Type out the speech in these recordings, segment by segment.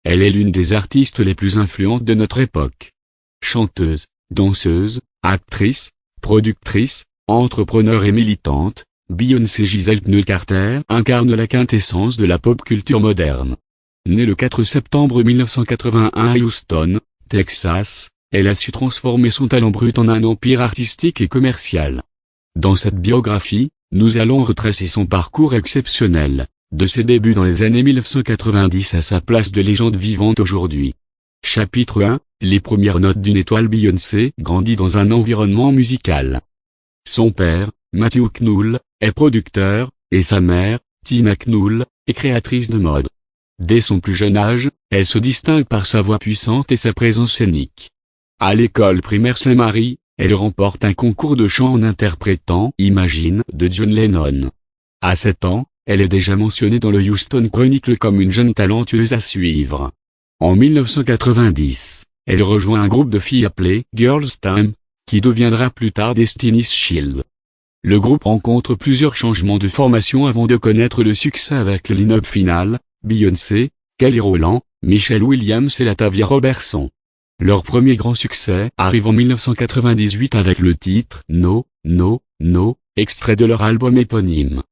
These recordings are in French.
Elle est l'une des artistes les plus influentes de notre époque. Chanteuse, danseuse, actrice, productrice, entrepreneure et militante, Beyoncé Giselle Pneu-Carter incarne la quintessence de la pop culture moderne. Née le 4 septembre 1981 à Houston, Texas, elle a su transformer son talent brut en un empire artistique et commercial. Dans cette biographie, nous allons retracer son parcours exceptionnel, de ses débuts dans les années 1990 à sa place de légende vivante aujourd'hui. Chapitre 1, les premières notes d'une étoile. Beyoncé grandit dans un environnement musical. Son père, Matthew Knoll, est producteur, et sa mère, Tina Knoll, est créatrice de mode. Dès son plus jeune âge, elle se distingue par sa voix puissante et sa présence scénique. À l'école primaire Saint-Marie, elle remporte un concours de chant en interprétant « Imagine » de John Lennon. À 7 ans, elle est déjà mentionnée dans le Houston Chronicle comme une jeune talentueuse à suivre. En 1990, elle rejoint un groupe de filles appelé « Girls Time », qui deviendra plus tard Destiny's Child. Le groupe rencontre plusieurs changements de formation avant de connaître le succès avec le line-up final, Beyoncé, Kelly Rowland, Michelle Williams et Latavia Robertson. Leur premier grand succès arrive en 1998 avec le titre « No, No, No », extrait de leur album éponyme.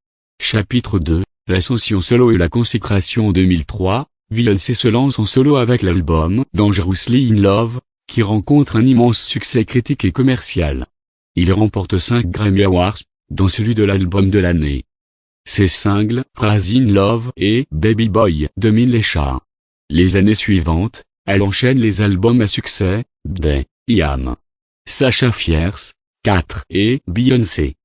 Chapitre 2, l'ascension solo et la consécration. En 2003, Beyoncé se lance en solo avec l'album « Dangerously in Love », qui rencontre un immense succès critique et commercial. Il remporte 5 Grammy Awards, dont celui de l'album de l'année. Ses singles « Crazy in Love » et « Baby Boy » dominent les charts. Les années suivantes, elle enchaîne les albums à succès, B'day, I.Am, Sasha Fierce, 4 et Beyoncé.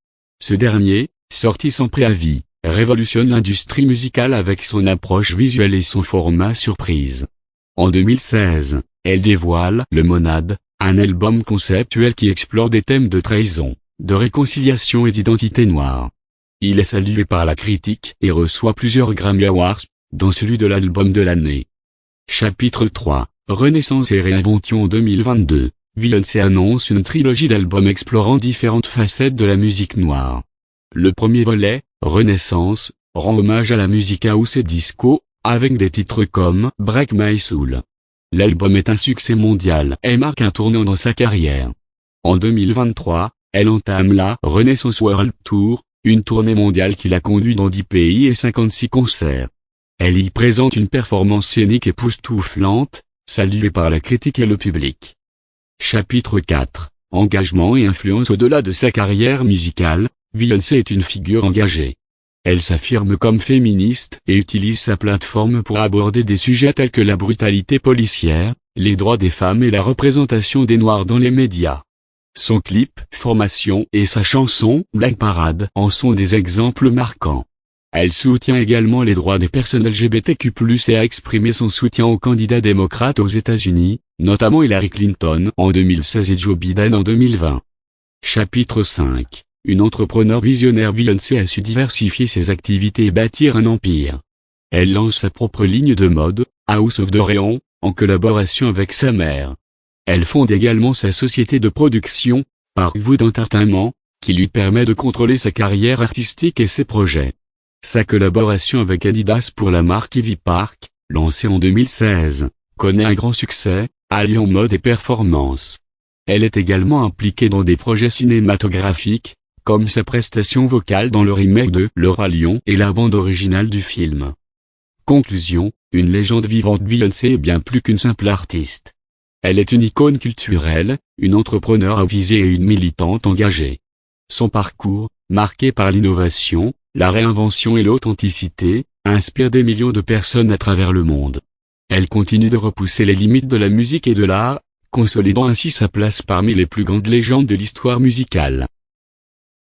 Ce dernier, sorti sans préavis, révolutionne l'industrie musicale avec son approche visuelle et son format surprise. En 2016, elle dévoile Le Monade, un album conceptuel qui explore des thèmes de trahison, de réconciliation et d'identité noire. Il est salué par la critique et reçoit plusieurs Grammy Awards, dont celui de l'album de l'année. Chapitre 3, Renaissance et réinvention. En 2022, Beyoncé annonce une trilogie d'albums explorant différentes facettes de la musique noire. Le premier volet, Renaissance, rend hommage à la musique house et disco, avec des titres comme Break My Soul. L'album est un succès mondial et marque un tournant dans sa carrière. En 2023, elle entame la Renaissance World Tour, une tournée mondiale qui la conduit dans 10 pays et 56 concerts. Elle y présente une performance scénique époustouflante, saluée par la critique et le public. Chapitre 4, Engagement et influence. Au-delà de sa carrière musicale, Beyoncé est une figure engagée. Elle s'affirme comme féministe et utilise sa plateforme pour aborder des sujets tels que la brutalité policière, les droits des femmes et la représentation des Noirs dans les médias. Son clip « Formation » et sa chanson « Black Parade » en sont des exemples marquants. Elle soutient également les droits des personnes LGBTQ+, et a exprimé son soutien aux candidats démocrates aux États-Unis, notamment Hillary Clinton en 2016 et Joe Biden en 2020. Chapitre 5, une entrepreneure visionnaire. Beyoncé a su diversifier ses activités et bâtir un empire. Elle lance sa propre ligne de mode, House of Doréon, en collaboration avec sa mère. Elle fonde également sa société de production, Parkwood Entertainment, qui lui permet de contrôler sa carrière artistique et ses projets. Sa collaboration avec Adidas pour la marque Ivy Park, lancée en 2016, connaît un grand succès, alliant mode et performance. Elle est également impliquée dans des projets cinématographiques, comme sa prestation vocale dans le remake de Le Roi Lion et la bande originale du film. Conclusion, une légende vivante. Beyoncé est bien plus qu'une simple artiste. Elle est une icône culturelle, une entrepreneure avisée et une militante engagée. Son parcours, marqué par l'innovation, la réinvention et l'authenticité, inspire des millions de personnes à travers le monde. Elle continue de repousser les limites de la musique et de l'art, consolidant ainsi sa place parmi les plus grandes légendes de l'histoire musicale.